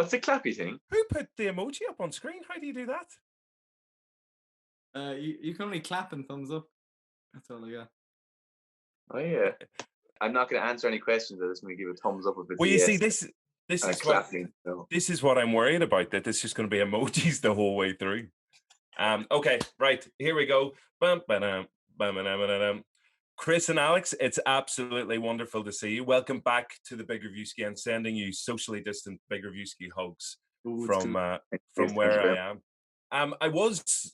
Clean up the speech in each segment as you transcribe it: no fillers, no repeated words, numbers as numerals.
What's the clappy thing? Who put the emoji up on screen? How do you do that? You can only clap and thumbs up. That's all I got. Oh yeah. I'm not going to answer any questions. I'm just going to give a thumbs up if it's Well, you yes. see, this is clapping. So. This is what I'm worried about. That this is just going to be emojis the whole way through. Okay, right, here we go. Chris and Alex, it's absolutely wonderful to see you. Welcome back to the Big Reviewski and sending you socially distant Big Reviewski hugs from where I am.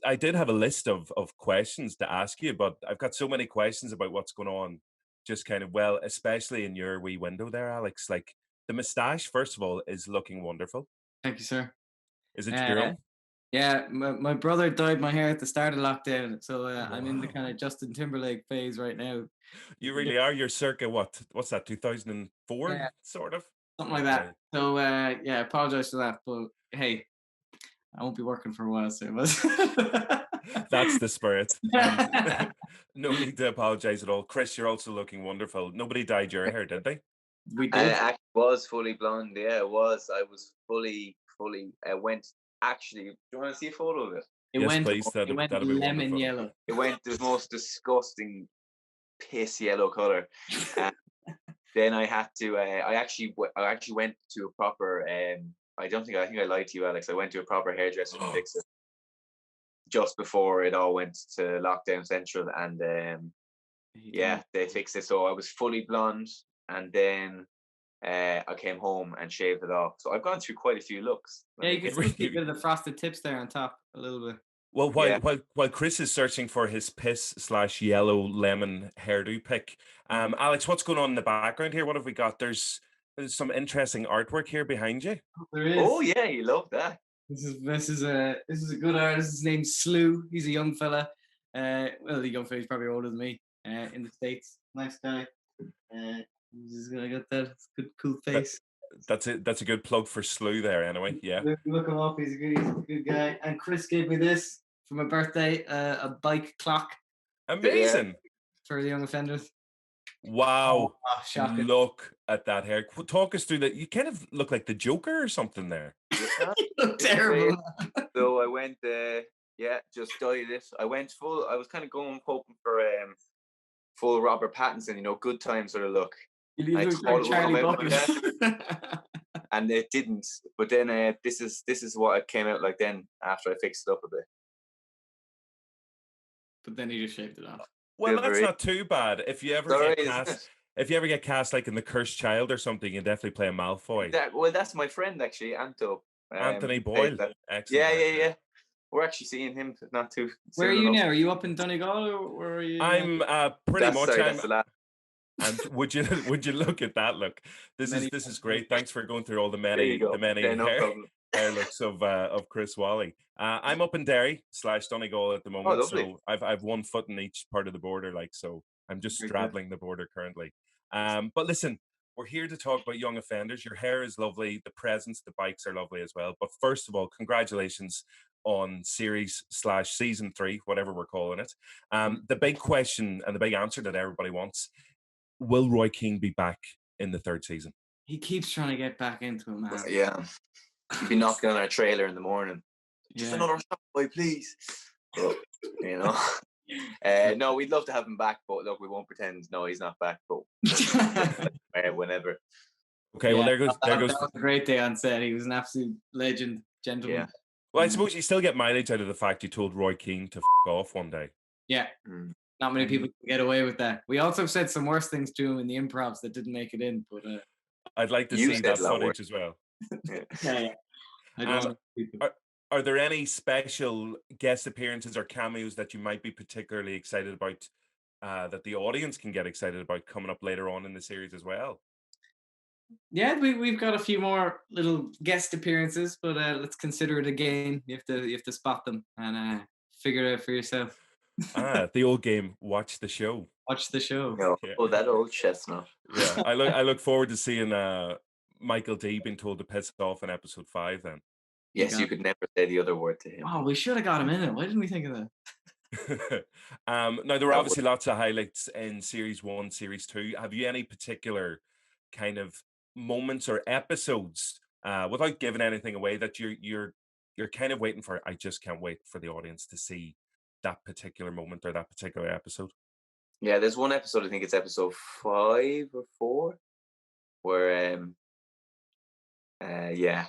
I did have a list of questions to ask you, but I've got so many questions about what's going on. Just kind of, well, especially in your wee window there, Alex. Like the moustache, first of all, is looking wonderful. Thank you, sir. Is it your own? Yeah, my brother dyed my hair at the start of lockdown, so I'm in the kind of Justin Timberlake phase right now. You really are. You're circa what's that? 2004, sort of something like that. So yeah, I apologize for that, but hey, I won't be working for a while soon. That's the spirit. No need to apologize at all. Chris, you're also looking wonderful. Nobody dyed your hair, did they? We did. I was fully blonde. Yeah, it was. I was fully. I went. Actually, do you want to see a photo of it? It went that'd be lemon wonderful. yellow. It went the most disgusting piss yellow color. Then I had to. I actually went to a proper. I think I lied to you, Alex. I went to a proper hairdresser to fix it just before it all went to lockdown central, and they fixed it. So I was fully blonde, and then I came home and shaved it off. So I've gone through quite a few looks. Yeah, you can still see a bit of the frosted tips there on top, a little bit. Well, while Chris is searching for his piss/yellow lemon hairdo pick, Alex, what's going on in the background here? What have we got? There's some interesting artwork here behind you. There is. Oh yeah, you love that. This is a good artist. His name's Slew. He's a young fella. The young fella, he's probably older than me. In the States, nice guy. He's got that good, cool face. That's a good plug for Slew there. Anyway, yeah. Look him up. He's a good guy. And Chris gave me this for my birthday, a bike clock. Amazing. For the young offenders. Wow. Oh, shocking. Look at that hair. Talk us through that. You kind of look like the Joker or something there. You look terrible. So I went, just dyed it. I went full. I was kind of hoping for full Robert Pattinson, good time sort of look. You look like Charlie Bucket. And it didn't. But then this is what it came out like then after I fixed it up a bit. But then he just shaved it off. Well, that's not too bad. If you ever get cast like in The Cursed Child or something, you definitely play a Malfoy. That's my friend actually, Anthony Boyle. Excellent. Yeah. We're actually seeing him not too. Where are you now? Are you up in Donegal or are you? I'm pretty much. And would you look at that look? This is great. Thanks for going through all the many hair looks of Chris Walley. I'm up in Derry / Donegal at the moment, so I've one foot in each part of the border, so I'm just straddling the border currently. But listen, we're here to talk about young offenders. Your hair is lovely, the presents, the bikes are lovely as well. But first of all, congratulations on series / season 3, whatever we're calling it. The big question and the big answer that everybody wants: will Roy Keane be back in the 3rd season? He keeps trying to get back into it, man. Yeah. He'd be knocking on our trailer in the morning. Just another shot, boy, please. But, no, we'd love to have him back, but look, we won't pretend. No, he's not back, but whenever. Okay, well, there goes. That was a great day on set. He was an absolute legend, gentleman. Yeah. Well, I suppose you still get mileage out of the fact you told Roy Keane to off one day. Yeah. Not many people can get away with that. We also said some worse things to him in the improvs that didn't make it in, but I'd like to see that footage as well. Yeah. Are there any special guest appearances or cameos that you might be particularly excited about, that the audience can get excited about coming up later on in the series as well? Yeah, we've got a few more little guest appearances, but let's consider it a game. You have to spot them and figure it out for yourself. The old game. Watch the show. Watch the show. Oh, that old chestnut. Yeah, I look forward to seeing Michael D being told to piss off in episode 5. Then. Yes, you could never say the other word to him. Oh, we should have got him in it. Why didn't we think of that? Now there were obviously lots of highlights in series 1, series 2. Have you any particular kind of moments or episodes without giving anything away, that you're kind of waiting for? I just can't wait for the audience to see that particular moment or that particular episode. Yeah, there's one episode, I think it's episode 5 or 4, where yeah,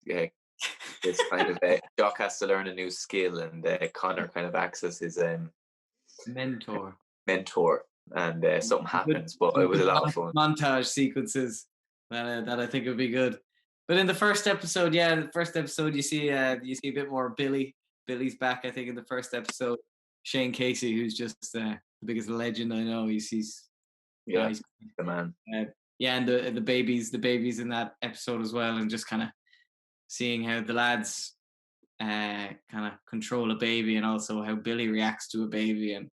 it's kind of Jock has to learn a new skill, and Connor kind of acts as his mentor, and something happens, but it was a lot of fun. Montage sequences that I think would be good. But in the first episode, you see a bit more Billy. Billy's back, I think, in the first episode. Shane Casey, who's just the biggest legend I know. He's the man. And the babies in that episode as well, and just kind of seeing how the lads kind of control a baby, and also how Billy reacts to a baby, and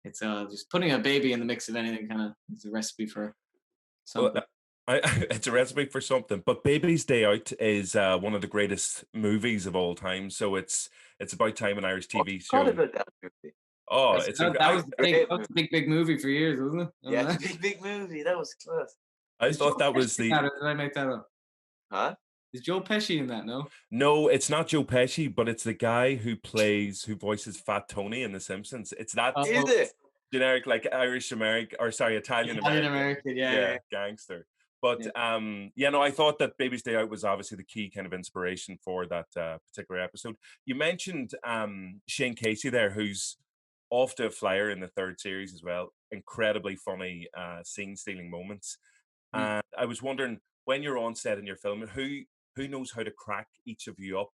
it's just putting a baby in the mix of anything kind of is a recipe for something. Well, it's a recipe for something. But Baby's Day Out is one of the greatest movies of all time. So it's about time an Irish TV show. About that movie. Oh, that was a big movie for years, wasn't it? Yeah, it's a big movie. That was close. I thought that was the. Did I make that up? Huh? Is Joe Pesci in that? No. No, it's not Joe Pesci, but it's the guy who voices Fat Tony in The Simpsons. It's that. Is it? Generic, like Italian American, yeah, gangster. But I thought that Baby's Day Out was obviously the key kind of inspiration for that particular episode. You mentioned Shane Casey there, who's off to a flyer in the 3rd series as well. Incredibly funny scene-stealing moments. And I was wondering, when you're on set in your film, who knows how to crack each of you up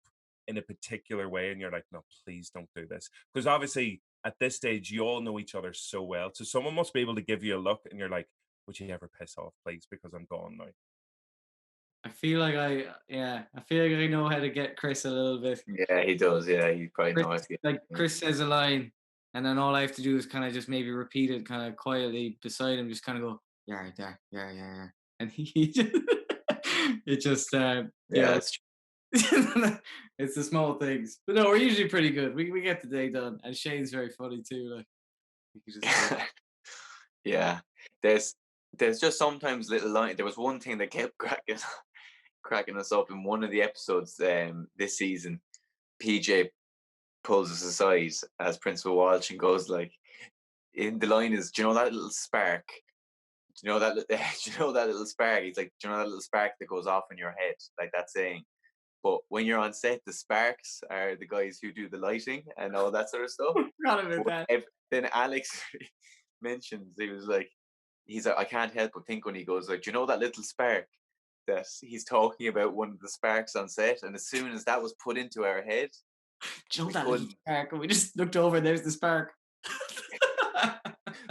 in a particular way, and you're like, no, please don't do this, because obviously at this stage, you all know each other so well. So someone must be able to give you a look and you're like, would you ever piss off, please? Because I'm gone now. I feel like I know how to get Chris a little bit. Yeah, he does. Yeah, he probably knows. Chris says a line, and then all I have to do is kind of just maybe repeat it kind of quietly beside him, just kind of go, yeah, and he just, it's it's the small things, but no, we're usually pretty good. We get the day done, and Shane's very funny too. Like, you just yeah, there's just sometimes little line. There was one thing that kept cracking us up in one of the episodes this season. PJ pulls us aside as Principal Walsh and goes like, in the line is, do you know that little spark? Do you know that? Do you know that little spark? He's like, do you know that little spark that goes off in your head, like that saying? But when you're on set, the sparks are the guys who do the lighting and all that sort of stuff. Then Alex mentions, he's like, I can't help but think when he goes like, do you know that little spark? That he's talking about one of the sparks on set, and as soon as that was put into our head, do you know that little spark? And we just looked over, and there's the spark.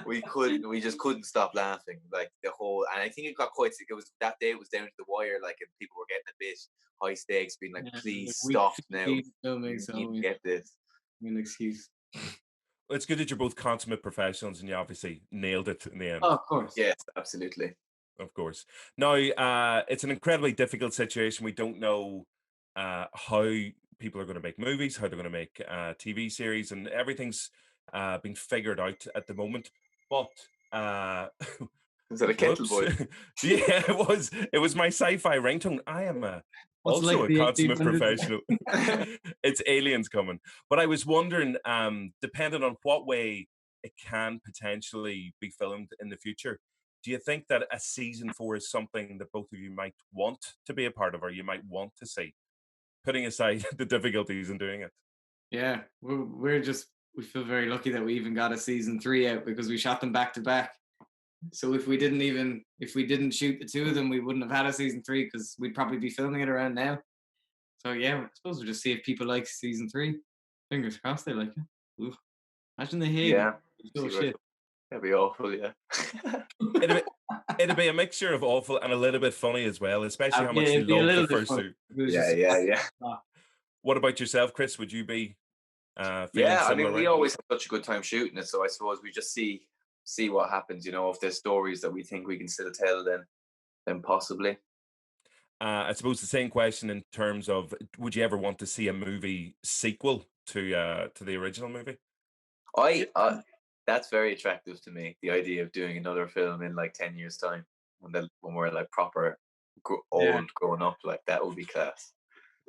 we just couldn't stop laughing, like the whole, and I think it got quite sick. It was that day, it was down to the wire, like, and people were getting a bit high stakes, being like, please stop now. Filming, so you get this. An excuse. Well, it's good that you're both consummate professionals, and you obviously nailed it in the end. Oh, of course. Yes, absolutely. Of course. Now, it's an incredibly difficult situation. We don't know how people are going to make movies, how they're going to make TV series, and everything's being figured out at the moment. But is that a kettle boy? Yeah, it was my sci-fi ringtone. I am also a consummate professional. It's aliens coming. But I was wondering, depending on what way it can potentially be filmed in the future, do you think that a season 4 is something that both of you might want to be a part of, or you might want to see, putting aside the difficulties in doing it? Yeah, we feel very lucky that we even got a season 3 out, because we shot them back to back. So if we didn't shoot the 2 of them, we wouldn't have had a season 3, because we'd probably be filming it around now. So yeah, I suppose we'll just see if people like season 3. Fingers crossed they like it. Ooh. Imagine they hate it. Oh shit. That'd be awful, yeah. It'd be a mixture of awful and a little bit funny as well, especially how much you love the first 2. Yeah. What about yourself, Chris? Would you be I mean, we always have such a good time shooting it, so I suppose we just see what happens. You know, if there's stories that we think we can still tell, then possibly. I suppose the same question in terms of, would you ever want to see a movie sequel to the original movie? That's very attractive to me, the idea of doing another film in like 10 years time, when we're like proper growing up, like that would be class.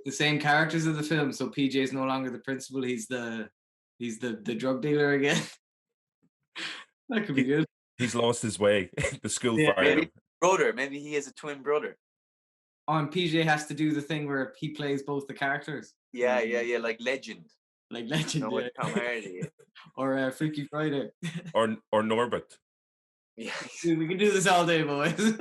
The same characters of the film, so PJ's no longer the principal, he's the drug dealer again. That could be good. He's lost his way. The school fired him. Maybe he has a twin brother. Oh, and PJ has to do the thing where he plays both the characters. Yeah, like Legend. Like Legend, With Tom Hardy. Or Freaky Friday. or Norbert. Yeah. We can do this all day, boys.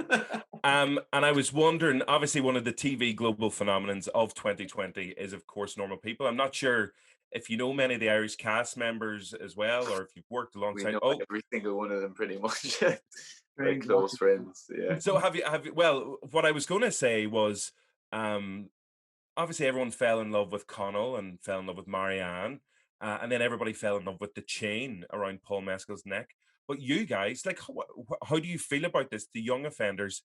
And I was wondering, obviously one of the TV global phenomenons of 2020 is, of course, Normal People. I'm not sure if you know many of the Irish cast members as well, or if you've worked alongside. We know every single one of them pretty much. Very close friends. Yeah. So have you? Well, what I was going to say was, obviously everyone fell in love with Connell and fell in love with Marianne, and then everybody fell in love with the chain around Paul Mescal's neck. But you guys, like, how do you feel about this? The young offenders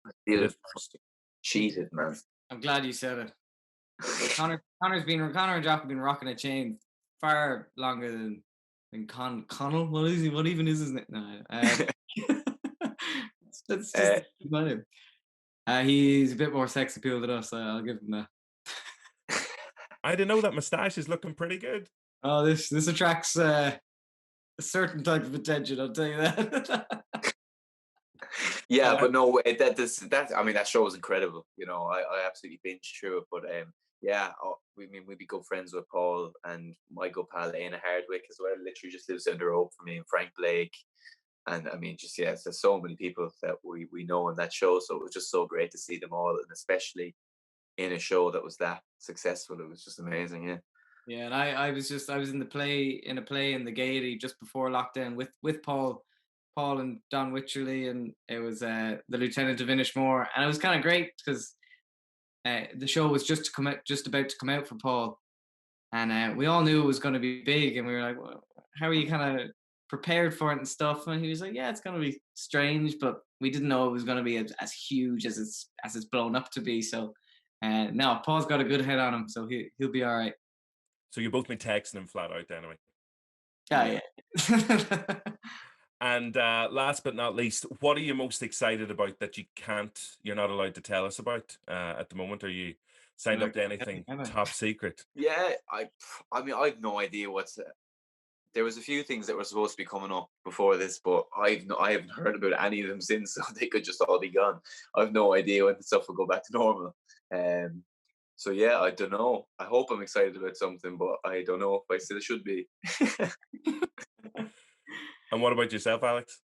cheated, man. I'm glad you said it. Conor and Jock have been rocking a chain far longer than Connell. What is he? What even is his name? No, that's just about him. He's a bit more sex appeal than us. I'll give him that. I didn't know that moustache is looking pretty good. Oh, this attracts a certain type of attention. I'll tell you that. Yeah, but no, that show was incredible. You know, I absolutely binged through it. But we'd be good friends with Paul and my good pal Aina Hardwick as well. Literally just lives down the road from me, and Frank Blake. And I mean, there's so many people that we know in that show. So it was just so great to see them all, and especially in a show that was that successful. It was just amazing, yeah. Yeah, and I was in a play in the Gaiety just before lockdown with Paul and Don Wycherley, and it was the Lieutenant of Inishmore, and it was kind of great because the show was just about to come out for Paul, and we all knew it was going to be big, and we were like, well, how are you kind of prepared for it and stuff? And he was like, yeah, it's going to be strange, but we didn't know it was going to be as huge as it's blown up to be. So no, Paul's got a good head on him, so he'll be all right. So you both been texting him flat out anyway. Yeah. And last but not least, what are you most excited about that you're not allowed to tell us about at the moment? Are you signed up to anything top secret? Yeah, I mean, I have no idea there was a few things that were supposed to be coming up before this, but I haven't heard about any of them since, so they could just all be gone. I have no idea when the stuff will go back to normal. So yeah, I don't know. I hope I'm excited about something, but I don't know if I still should be. And what about yourself, Alex?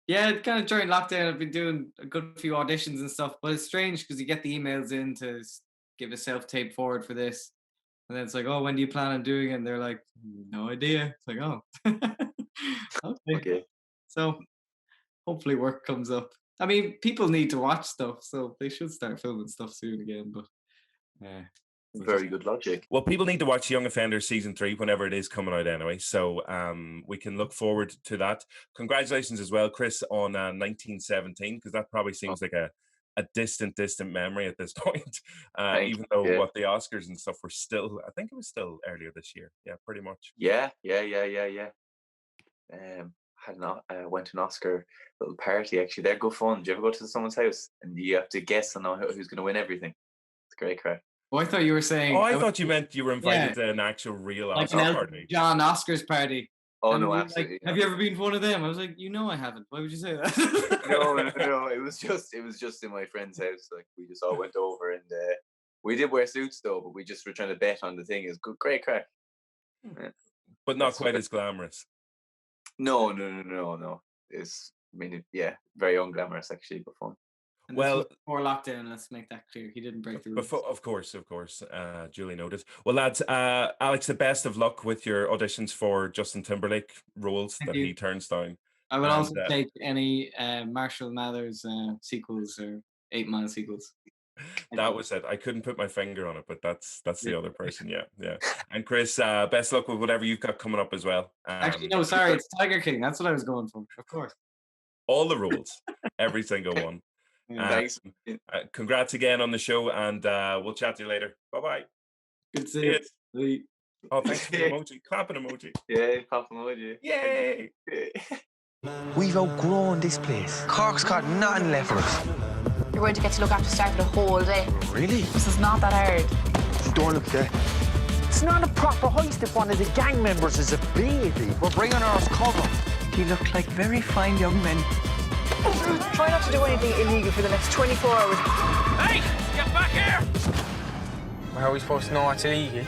Yeah, kind of during lockdown, I've been doing a good few auditions and stuff, but it's strange because you get the emails in to give a self-tape forward for this. And then it's like, oh, when do you plan on doing it? And they're like, no idea. It's like, oh, okay. So hopefully work comes up. I mean, people need to watch stuff, so they should start filming stuff soon again. But very good logic. Well, people need to watch Young Offenders season 3 whenever it is coming out anyway. So we can look forward to that. Congratulations as well, Chris, on 1917, because that probably seems like a distant memory at this point, even though what the Oscars and stuff were still, I think it was still earlier this year. Yeah, pretty much. Yeah. Went to an Oscar little party, actually. They're good fun. Do you ever go to someone's house and you have to guess and know who's going to win everything? It's great crack. Oh, I thought you were saying... Oh, I thought you meant you were invited to an actual real Oscar party. John Oscars party. Oh, no, absolutely. Like, have you ever been to one of them? I was like, I haven't. Why would you say that? No. It was just in my friend's house. Like, we just all went over, and we did wear suits though, but we just were trying to bet on the thing. It was good, great crack. Yeah. But not quite as glamorous. No. It's, very unglamorous actually, but fun. And well, before lockdown, let's make that clear. He didn't break the rules. Of course. Duly noted. Well, lads, Alex, the best of luck with your auditions for Justin Timberlake roles that he turns down. I will also take any Marshall Mathers sequels or 8 Mile sequels. That was it. I couldn't put my finger on it, but that's the other person. Yeah. And Chris, best luck with whatever you've got coming up as well. Actually, no, sorry, it's Tiger King. That's what I was going for. Of course. All the rules, every single one. Thanks. Congrats again on the show, and we'll chat to you later. Bye-bye. Good to see you. Oh, thanks for the emoji. Clapping emoji. Yeah, clapping emoji. Yay! We've outgrown this place. Cork's got nothing left for us. you're going to get to look after staff the whole day. Really? This is not that hard. Don't look there. It's not a proper hoist if one of the gang members is a baby. We're bringing ours cover. You look like very fine young men. Try not to do anything illegal for the next 24 hours. Hey! Get back here! How are we supposed to know what's illegal?